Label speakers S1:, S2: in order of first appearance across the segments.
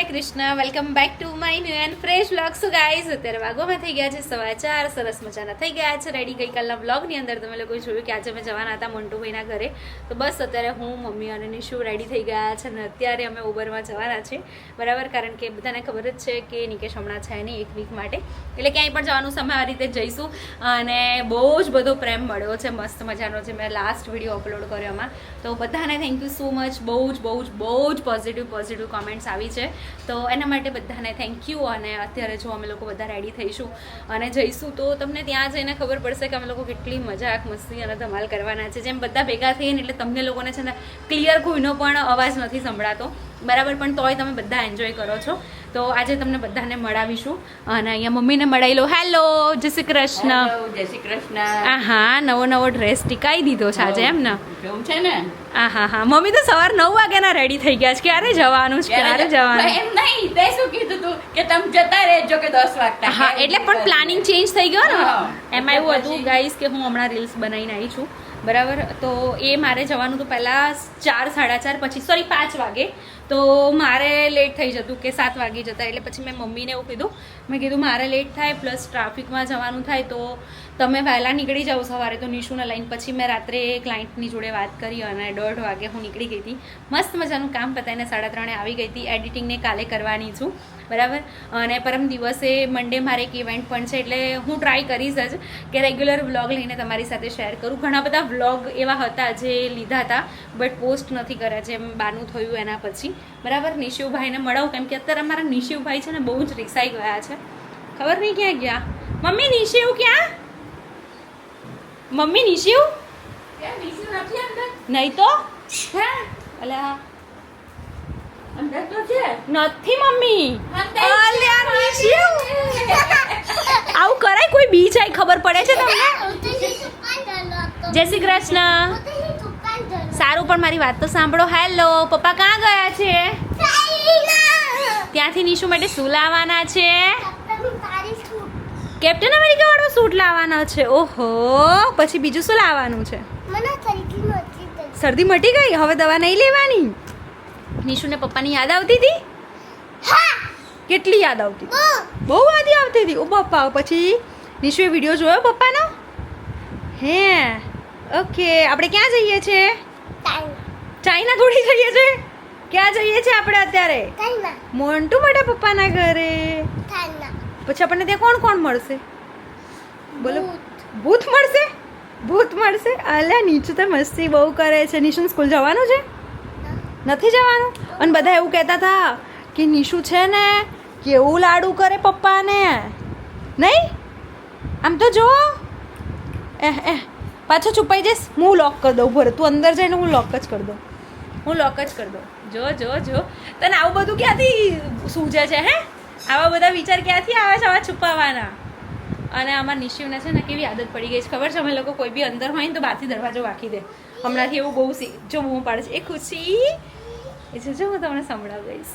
S1: Krishna, welcome back to my new and fresh vlog. So guys, અત્યારે વાગોમાં થઈ ગયા છે 4:15. સરસ મજાના થઈ ગયા છે રેડી. ગઈકાલના વ્લોગની અંદર તમે લોકોએ જોયું કે આજે અમે જવાના હતા મોન્ટુભાઈના ઘરે. તો બસ અત્યારે હું, મમ્મી અને નિશુ રેડી થઈ ગયા છે અને અત્યારે અમે ઉબરમાં જવાના છે, બરાબર. કારણ કે બધાને ખબર જ છે કે નિકેશ હમણાં છે નહીં એક વીક માટે, એટલે ક્યાંય પણ જવાનું સમય આ રીતે જઈશું. અને બહુ જ બધો પ્રેમ મળ્યો છે, મસ્ત મજાનો, જે મેં લાસ્ટ વિડીયો અપલોડ કર્યો એમાં. તો બધાને થેન્ક યુ સો મચ. બહુ જ પોઝિટિવ કોમેન્ટ્સ આવી છે, તો એના માટે બધાને થેન્ક યુ. અને અત્યારે જો અમે લોકો બધા રેડી થઈશું અને જઈશું, તો તમને ત્યાં જઈને ખબર પડશે કે અમે લોકો કેટલી મજાક મસ્તી અને ધમાલ કરવાના છે. જેમ બધા ભેગા થઈને એટલે તમને લોકોને છે ને ક્લિયર કોઈનો પણ અવાજ નથી સંભળાતો, બરાબર, પણ તોય તમે બધા એન્જોય કરો છો. તો આજે તમને બધાને મળાવીશું અને અહીંયા મમ્મીને મળાવી લો. હેલો, જય શ્રી કૃષ્ણ.
S2: જય શ્રી કૃષ્ણ.
S1: હા, નવો ડ્રેસ ટીકાઈ દીધો છે આજે, એમ ને?
S2: જોવું છે ને?
S1: હા, મમ્મી તો સવાર 9 વાગ્યાના રેડી થઈ ગયા છે. ક્યારે જવાનું છે? ક્યારે જવાનું?
S2: એમ નહીં, તે શું કીધું તું કે તમે જતા રહેજો કે 10 વાગતા.
S1: હા, એટલે પણ પ્લાનિંગ ચેન્જ થઈ ગયો ને.
S2: હા.
S1: એમાં એવું હતું ગાઈસ કે હું હમણાં રીલ્સ બનાવીને આવી છું, બરાબર. તો એ મારે જવાનું તો પહેલાં 4, 4:30 પછી, સોરી 5 વાગે. તો મારે લેટ થઈ જતું કે 7 વાગી જતા, એટલે પછી મેં મમ્મીને એવું કીધું, મેં કીધું મારે લેટ થાય પ્લસ ટ્રાફિકમાં જવાનું થાય, તો તમે વહેલા નીકળી જાઓ સવારે. તો નિશુને લઈને પછી મેં રાત્રે ક્લાયન્ટની જોડે વાત કરી અને 1:30 વાગે હું નીકળી ગઈ હતી. મસ્ત મજાનું કામ પતાવીને 3:30 આવી ગઈ હતી. એડિટિંગને કાલે કરવાની છું, બરાબર. અને પરમ દિવસે મંડે મારે એક ઇવેન્ટ પણ છે, એટલે હું ટ્રાય કરીશ જ કે રેગ્યુલર વ્લોગ લઈને તમારી સાથે શેર કરું. ઘણા બધા વ્લોગ એવા હતા જે લીધા હતા બટ પોસ્ટ નથી કર્યા, જેમ બાનું થયું એના પછી, બરાબર. નિશિવભાઈને મળાવું, કેમ કે અત્યારે અમારા નિશિવભાઈ છે ને બહુ જ રિસાઈ ગયા છે. ખબર નહીં ક્યાં ગયા. મમ્મી નિશિવ ક્યાં? મમ્મી નિશિવ
S2: કેમ નીચે નથી અંદર?
S1: નહીં તો
S2: હે?
S1: અલ્યા
S2: અંદર તો છે.
S1: નથી મમ્મી.
S2: અંદર
S1: અલ્યા નિશિવ, આવું કરાય? કોઈ બી જાય ખબર પડે છે તમને? જય શ્રી કૃષ્ણ. સારું, પણ મારી વાત તો સાંભળો. હેલો, પપ્પા ક્યાં ગયા છે? ત્યાંથી નિશુ માટે શું લાવવાના છે? કેપ્ટન અમેરિકા વાળો સૂટ લાવવાનો છે. ઓહો, પછી બીજું શું લાવવાનું છે? શરદી મટી ગઈ, હવે દવા નહીં લેવાની. નિશુને પપ્પાની યાદ આવતી હતી? કેટલી યાદ આવતી? બહુ યાદ આવતી હતી. ઓ પપ્પા, પછી નિશુએ વિડીયો જોયો પપ્પાનો? હે, ઓકે. આપણે ક્યાં જઈએ છીએ? ચાઇના થોડી જઈએ છીએ. ક્યાં જઈએ છીએ આપણે અત્યારે? મોન્ટુ મોટા પપ્પાના ઘરે. પછી આપણને ત્યાં કોણ મળશે? બોલો. ભૂત મળશે? ભૂત મળશે? અલ્યા, નીચે તો મસ્તી બહુ કરે છે. નિશુને સ્કૂલ જવાનું છે? નથી જવાનું? અને બધા એવું કહેતા હતા કે નિશુ છે ને કેવું લાડુ કરે પપ્પાને, નહીં? આમ તો જો, પાછો છુપાઈ જઈશ. હું લોક કરી દઉં. ભરે તું અંદર જઈને હું લોક જ કરી દઉં. જો. તને આવું બધું ક્યાંથી સૂઝે છે? હે, આવા બધા વિચાર ક્યાંથી આવે છે આવા છુપાવવાના? અને અમારા નિશિવને છે ને કેવી આદત પડી ગઈ છે ખબર છે? અમે લોકો કોઈ બી અંદર હોય ને તો બહારથી દરવાજો વાંકી દે. હમણાંથી એવું બહુ જો બૂમ પાડે છે. એ ખુશી એ છે, જો હું તમને સંભળાવી દઈશ.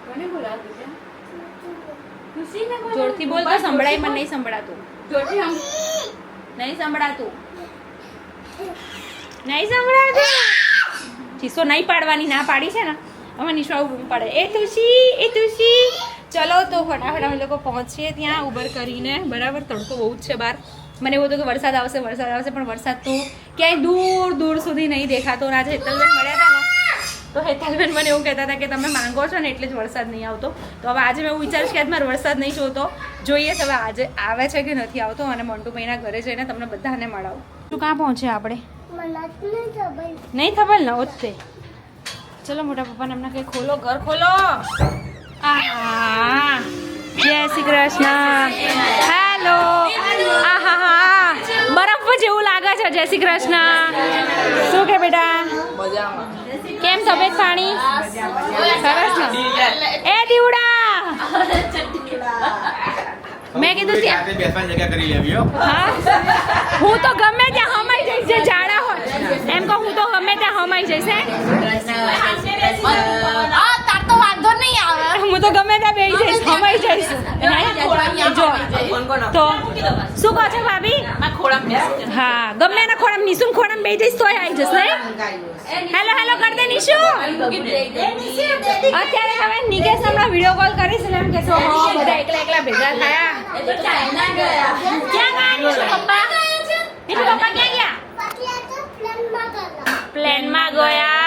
S2: કોને બોલાવતું છે? ખુશીને બોલાવ.
S1: જોરથી બોલ તો સંભળાય. મને નહીં સંભળાતું.
S2: જોરથી આમ.
S1: નહીં સંભળાતું. ચીસો નહીં પાડવાની ના પાડી છે ને. અમે નિશુ આવું બૂમ પાડે, એ તુશી. ચલો તો ફટાફટ અમે લોકો પહોંચીએ ત્યાં ઉબર કરીને, બરાબર. તડકો બહુ જ છે બહાર. મને એવું હતું કે વરસાદ આવશે, પણ વરસાદ તો ક્યાંય દૂર સુધી નહીં દેખાતો. આજે હેતલબેન મળ્યા હતા ને, તો હેતલબેન મને એવું કહેતા હતા કે તમે માંગો છો ને એટલે જ વરસાદ નહીં આવતો. તો હવે આજે મેં એવું વિચારીશ કે આજ મારે વરસાદ નહીં જોતો. જોઈએ હવે આજે આવે છે કે નથી આવતો. અને મોન્ટુભાઈના ઘરે જઈને તમને બધાને મળાવું. શું ક્યાં પહોંચ્યા આપણે? નહીં ખબર ને ઓછે. ચલો મોટા પપ્પાને એમના કંઈ ખોલો, ઘર ખોલો. જય શ્રી કૃષ્ણ. હેલો. હા, બરફ જેવું લાગે છે. જય શ્રી કૃષ્ણ. શું કે બેટા? કેમ તબિયત પાણી? સરસ ને? એ દીવડા, મેં કીધું હા, હું તો ગમે ત્યાં હમાઈ જઈશ. જે જાડા હોય એમ કહું, હું તો ગમે ત્યાં હમાઈ જઈશ. તાર તો વાંધો નહીં આવે. હું તો ગમે ત્યાં બેસી જઈશ ખમાઈ જઈશ જો તો શું કહો છો ભાભી હા ગમે એના ખોરામ નિશુન ખોરામ બેસી જઈશ તોય આવી જશે હેલો હેલો કરી દે નિશુ અત્યારે તમે નિકેશ હમણાં વિડીયો કોલ કરીશ ને એમ કહેશો હા બધા એકલા એકલા ભેગા થયા ક્યાં ગયા નિશુ પપ્પા નિશુ પપ્પા ક્યાં ગયા પ્લેનમાં ગયા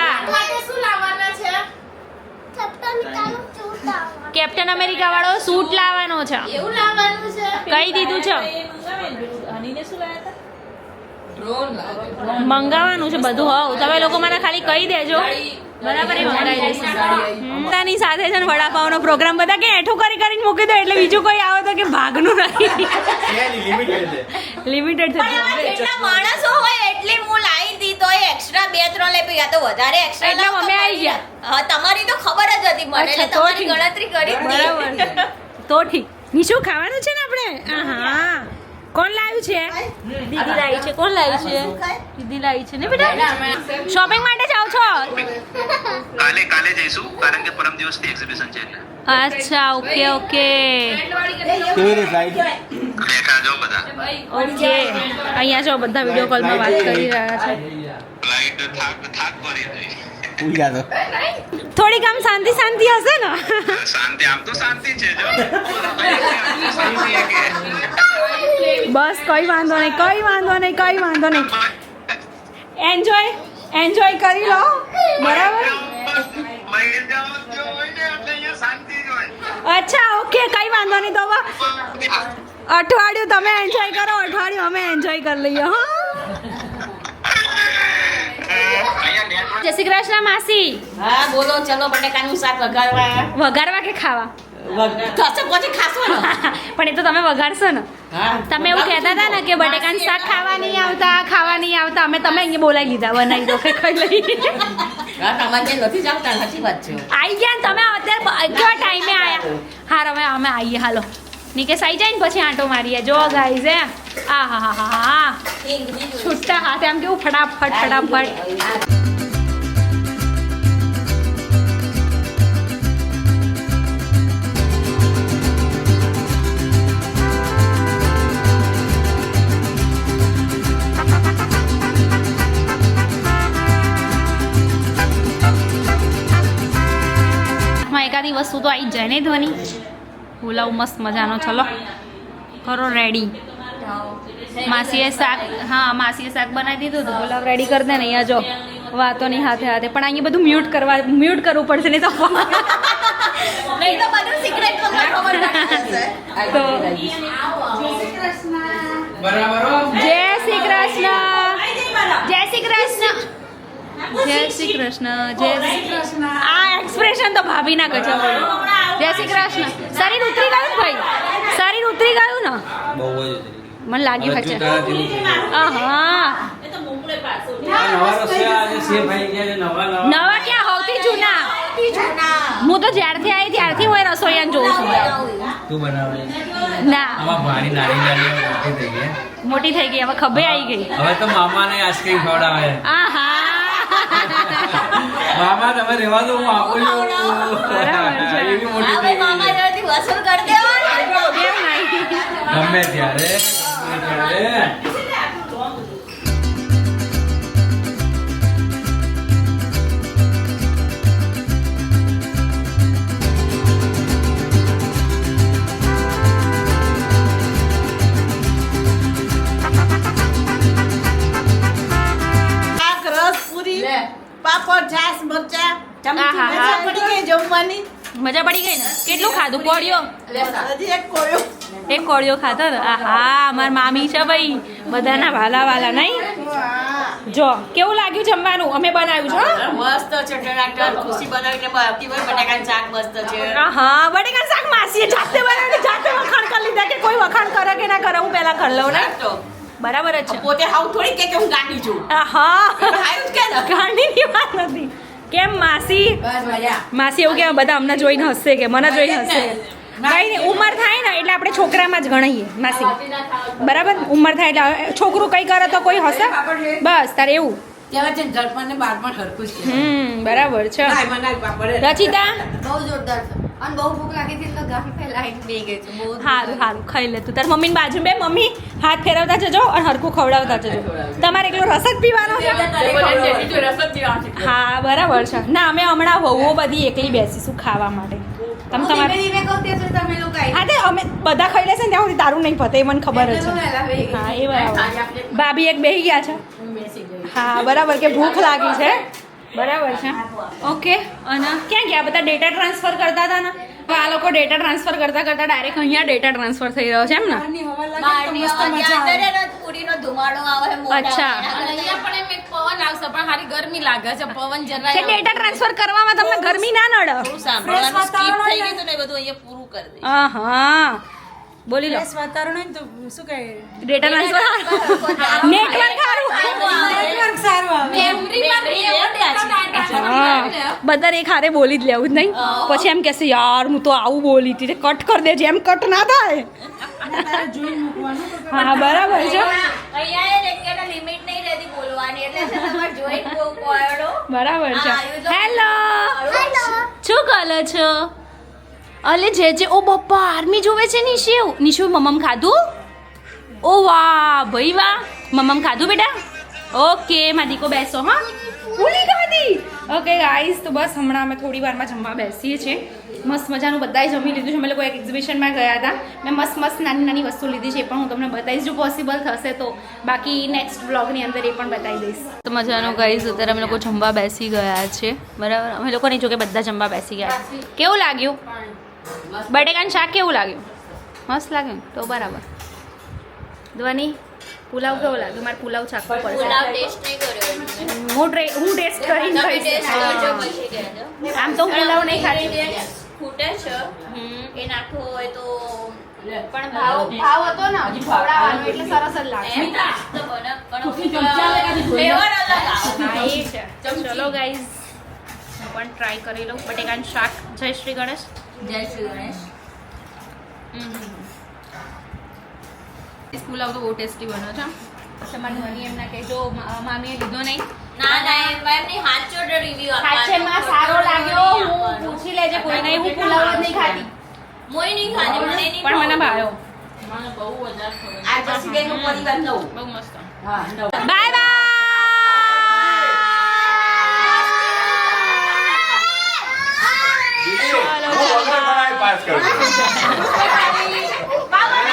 S1: કેપ્ટન અમેરિકા વાળો સૂટ લાવવાનો છે કહી દીધું છે મંગાવવાનું છે બધું હોવ તમે લોકો મને ખાલી કહી દેજો બરાબર એ મંગાવી દઈશું પોતાની સાથે છે ને વડાપાવનો પ્રોગ્રામ બધા કે એઠું કરીને મૂકી દો એટલે બીજું કોઈ આવે તો કે ભાગનું નહીં લિમિટેડ
S3: જેટલા માણસો હોય એટલે હું લાવી દી તો એક્સ્ટ્રા 2-3 લેપી ગયા તો વધારે એક્સ્ટ્રા
S1: એટલે અમે આવી ગયા
S3: હા તમારી તો ખબર જ હતી મને એટલે તમારી ગણતરી કરી
S1: બરાબર તો ઠીક નિશુ ખાવાનું છે ને આપણે હા કોણ લાવ્યું છે દીદી લાવી છે કોણ લાવ્યું છે દીદી લાવી છે ને બેટા શોપિંગ માટે જાવ છો
S4: કાલે જઈશું કારણ કે પરમ દિવસની એક્ઝિબિશન છે એટલે
S1: અચ્છા ઓકે ઓકે
S4: લેખા જો બધા
S1: ઓકે અહીંયા જો બધા વિડીયો કોલમાં વાત કરી રહ્યા છે
S4: ફ્લાઇટ થાક ભરી હતી
S1: થોડીક આમ શાંતિ હશે ને
S4: શાંતિ આમ તો શાંતિ છે જો શાંતિ છે કે
S1: બસ કઈ વાંધો નહીં એન્જોય કરી લો બરાબર
S4: મહિને જાઓ જો હોય ને એટલે અહીંયા શાંતિ જ હોય
S1: અચ્છા ઓકે કઈ વાંધો નહીં તો હવે અઠવાડિયું તમે એન્જોય કરો અઠવાડિયું અમે એન્જોય કરી લઈએ હા જય શ્રી કૃષ્ણ માસી
S2: હા બોલો ચલો બટેકાનું શાક
S1: વઘારવા કે ખાવા
S2: થશે પછી ખાશો ને
S1: પણ એ તો તમે વઘારશો ને તમે એવું કહેતા હતા ને કે બટેકાનું શાક ખાવા નહીં આવતા અમે તમે અહીંયા બોલાવી લીધા બનાવી દો કે ખાઈ લઈએ
S2: તમારે નથી જમતા સાચી વાત છે
S1: આવી ગયા ને તમે અત્યારે કેવા ટાઈમે આયા હા હવે અમે આવીએ હાલો નિકેશ આવી જાય ને પછી આંટો મારીએ જો ગાઈઝ હે આ હા છૂટા હાથે આમ કેવું ફટાફટ એકાદી વસ્તુ તો આવી જ જાય ને ધ્વની પુલાવ મસ્ત મજાનો ચલો કરો રેડી માસીએ શાક બનાવી દીધું હતું પુલાવ રેડી કરી દે ને અહીંયા જો વાતોની હાથે પણ અહીંયા બધું મ્યુટ કરવું પડશે નહીં તો
S3: નહીં તો બધું સિક્રેટ તમને ખબર પડી જશે
S1: તો જય શ્રી કૃષ્ણ આ એક્સપ્રેશન તો ભાભી ના કચો જય શ્રી કૃષ્ણ શરીર ઉતરી ગયું ને ભાઈ ને મને લાગ્યું હશે હા નવા ક્યાં સૌથી જૂના હું તો જ્યારથી આવી ત્યારથી હું રસોઈયાને જોઉં છું ના મોટી થઈ ગઈ હવે ખભે આવી ગઈ
S5: હવે તો મામાને આઈસ્ક્રીમ ખવડાવે
S1: આહા
S5: મામા તમે રહેવા દો હું આપું છું
S1: બરાબર છે.
S5: એવી મોટી
S3: હવે
S5: થઈ ગઈ
S3: મામા
S5: છે.
S3: જોડેથી વસૂલ કરી દેવાનો
S1: કેમ નહીં
S5: ગમે ત્યારે
S2: પાપડ છાશ મરચા
S1: આહા.
S2: મજા પડી ગઈ જમવાની
S1: મજા પડી ગઈ ને કેટલું ખાધું કોળિયો
S2: હજી એક કોળ્યો
S1: એક કોળિયો ખાતો ને આહા અમાર મામી છે ભાઈ બધાના વાલા નહીં જો કેવું લાગ્યું જમવાનું અમે બનાવ્યું છે હો?
S2: મસ્ત છે ટનાટન ખુશી બનાવીને બાકી હોય બટાકાનું શાક મસ્ત છે
S1: આહા બટેકાનું શાક માસીએ જાતે બનાવીને જાતે વખાણ કરી લીધા કે કોઈ વખાણ કરે કે ના કરે હું પહેલા કરી લઉં ને
S2: તો
S1: બરાબર જ છે
S2: પોતે હાવ થોડી કે હું ગાંડી છું
S1: આહા
S2: હાયું જ કે ને
S1: ગાંડીની વાત નથી કેમ માસી
S2: બસ મજા
S1: માસી એવું કે બધા અમને જોઈને હસશે કે મને જોઈને હસશે કઈ નહીં ઉંમર થાય ને એટલે આપણે છોકરામાં જ ગણાઈએ માસી બરાબર ઉંમર થાય એટલે છોકરું કઈ કરે તો કોઈ હસે બસ તારે એવું
S2: કહેવાય છે ઘરપણ ને બાળપણ હરખું જ છે
S1: બરાબર છે
S2: ના, એમાં ના પાપડ જ.
S1: રચિતા
S3: બહુ જોરદાર છે અને બહુ ભૂખ લાગી હતી તો ગામ ફેલાઈને બે ગઈ છું બહુ
S1: સારું સારું ખાઈ લે તું તાર મમ્મીની બાજુ બે મમ્મી હાથ ફેરવતા જજો અને હરખું ખવડાવતા જજો તમારે એકલો રસ જ પીવાનો છે હા બરાબર છે ના અમે હમણાં વહુઓ બધી એકલી બેસીશું ખાવા માટે તમે તમારે
S3: ધીમે કહું ત્યાં સુધી તમે લોકો આવી
S1: હા તે અમે બધા ખાઈ લેશે ને ત્યાં સુધી તારું નહીં પતે એ મને ખબર જ છે હા એ બરાબર ભાભી એક બેસી ગયા છે હા બરાબર કે ભૂખ લાગી છે બરાબર છે ઓકે અને ક્યાં ગયા બધા ડેટા ટ્રાન્સફર કરતા હતા ને તો આ લોકો ડેટા ટ્રાન્સફર કરતા કરતા ડાયરેક્ટ અહીંયા ડેટા ટ્રાન્સફર થઈ રહ્યો છે એમ ને
S3: બહારની હવા ત્યાં અંદર છે ને પૂરીનો ધુમાડો આવે છે મોટા
S1: અચ્છા.
S2: અહીંયા પણ એમ એક પવન આવશે પણ હારી ગરમી લાગે છે પવન
S1: કે
S2: જરાય
S1: ડેટા ટ્રાન્સફર કરવામાં તમને ગરમી ના નડે
S3: થોડું સાંભળવાનું skip થઈ ગયું હતું ને એ બધું અહીંયા પૂરું કરી દે
S1: હા બોલી લો
S6: વાતાવરણ હોય ને તો શું કહે
S1: ડેટા ટ્રાન્સફર નેટવર્ક સારું હા બધા એક હારે બોલી જ લેવું જ નહીં પછી એમ કહેશે યાર હું તો આવું બોલી હતી કટ કરી દેજે એમ કટ ના થાય હા બરાબર છે
S3: અહીંયા એ રેકેટ લિમિટ નહીં રહેતી બોલવાની એટલે છે તમારે જોઈ બહુ કોયડો
S1: બરાબર છે
S3: હા, એવું તો-
S1: હેલો શું કરો છો અલે જે ઓ બપ્પા આર્મી જોવે છે નિશિવ નિશિવ મમ્મ ખાધું ઓ વાહ ભાઈ વાહ મમ્મ ખાધું બેટા ઓકે માદીકો બેસો હા પૂરી ખાધી ઓકે ગાઈસ તો બસ હમણાં અમે થોડી વારમાં જમવા બેસીએ છીએ મસ્ત મજાનું બધાય જમી લીધું છે અમે લોકો એક એક્ઝિબિશનમાં ગયા હતા મેં મસ્ત મસ્ત નાની નાની વસ્તુ લીધી છે એ પણ હું તમને બતાવીશ જો પોસિબલ થશે તો બાકી નેક્સ્ટ બ્લોગની અંદર એ પણ બતાવી દઈશ તો મજાનું ગાઈસ અત્યારે અમે લોકો જમવા બેસી ગયા છે બરાબર અમે લોકો નહીં જો કે બધા જમવા બેસી ગયા છે કેવું લાગ્યું બટેકાનું શાક કેવું લાગ્યું મસ્ત લાગ્યું તો બરાબર ધ્વની પુલાવ કેવો લાગ્યો મારે પુલાવ ચાખવો
S3: પુલાવ
S1: પડશે
S3: ટેસ્ટ નહીં કર્યો
S1: હું ટેસ્ટ કરીને
S3: તમે
S1: કહીશ.
S3: ટેસ્ટ કરજો
S1: હા.
S3: પછી કહેજો
S1: આમ તો હું પુલાવ નહીં ખાતી
S3: ખૂટે છે એ નાખવો હોય તો
S1: પણ ભાવ હતો ને ખવડાવવાનો એટલે સરસ જ લાગશે
S3: એમ તો બને પણ
S2: ચમચા લગાવી દીધું.
S3: ફ્લેવર અલગ આવે
S1: હા એ છે ચલો ગાઈઝ હું પણ ટ્રાય કરી લઉં બટેકાનું શાક જય શ્રી ગણેશ
S3: જય શ્રી ગણેશ
S1: પુલાવ તો બહુ ટેસ્ટી બન્યો છે તમારી મમ્મી એમના કે જો મામીએ લીધો નહીં
S3: ના ના એમ એમની હાચો રિવ્યુ
S1: સાચેમાં સારો લાગ્યો હું પૂછી લેજે કોઈ નહીં હું પુલાવ જ નહીં ખાતી
S3: મોય નહીં ખાધી મને નહીં
S1: પણ મને ભાવ્યો
S2: મને બહુ વધારે ખબર
S3: આ પછી બેન હું પરિવાર નવું
S2: બહુ મસ્ત
S6: હા
S1: બાય બાય
S7: પાસ કરું
S1: બાય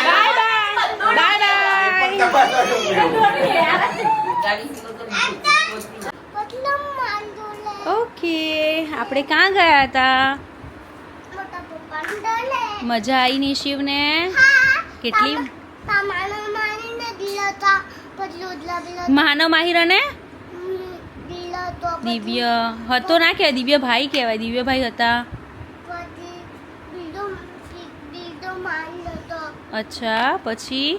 S1: બાય ઓકે આપણે ક્યાં ગયા હતા મજા આવી ની શિવને કેટલી માનવ માહિર અને દિવ્ય હતો ના કહેવાય દિવ્ય ભાઈ કહેવાય દિવ્ય ભાઈ હતા અચ્છા પછી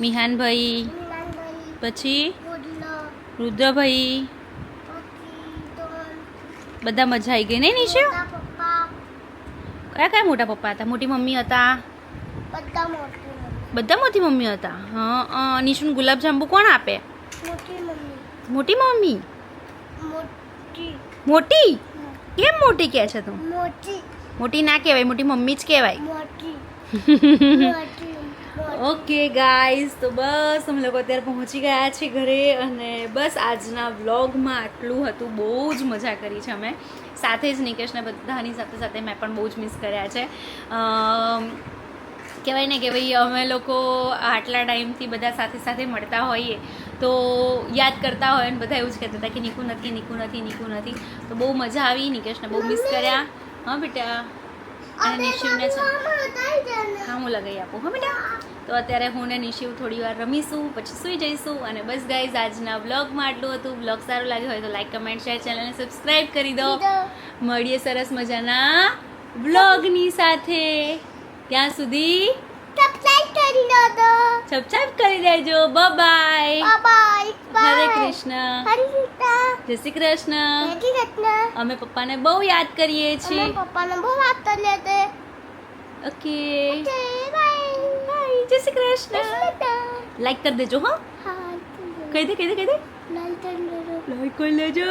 S1: મિહાનભાઈ પછી રુદ્રભાઈ બધા મજા આવી ગઈ નહીં નીચે કયા કયા મોટા પપ્પા હતા મોટી મમ્મી હતા બધા મોટી મમ્મી હતા હા નિશુન ગુલાબજાંબુ કોણ આપે મોટી મમ્મી મોટી કેમ મોટી કહે છે તું મોટી ના કહેવાય મોટી મમ્મી જ કહેવાય ઓકે ગાઈઝ તો બસ અમે લોકો અત્યારે પહોંચી ગયા છીએ ઘરે અને બસ આજના વ્લોગમાં આટલું હતું બહુ જ મજા કરી છે અમે સાથે જ નિકેશને બધાની સાથે સાથે મેં પણ બહુ જ મિસ કર્યા છે કહેવાય ને કે ભાઈ અમે લોકો આટલા ટાઈમથી બધા સાથે સાથે મળતા હોઈએ તો યાદ કરતા હોય ને બધા એવું જ કહેતા હતા કે નીકુ નથી તો બહુ મજા આવી નિકેશને બહુ મિસ કર્યા હા બેટા અને નિશિવને છે હા હું લગાવી આપું હા બેટા તો અત્યારે હું ને નિશિવ થોડી વાર રમીશું પછી સૂઈ જઈશું અને બસ ગાઈઝ આજના વ્લોગમાં આટલું હતું વ્લોગ સારો લાગ્યો હોય તો લાઈક કમેન્ટ શેર ચેનલને સબસ્ક્રાઈબ કરી દો મળીએ સરસ મજાના વ્લોગની સાથે ત્યાં સુધી સબસ્ક્રાઈબ કરી દેજો બાય હરે કૃષ્ણ જય શ્રી કૃષ્ણ અમે પપ્પાને બહુ યાદ કરીએ છીએ ઓકે બાય જય શ્રી કૃષ્ણ લાઈક કરી દેજો હા કહી દે લાઈક કરી લેજો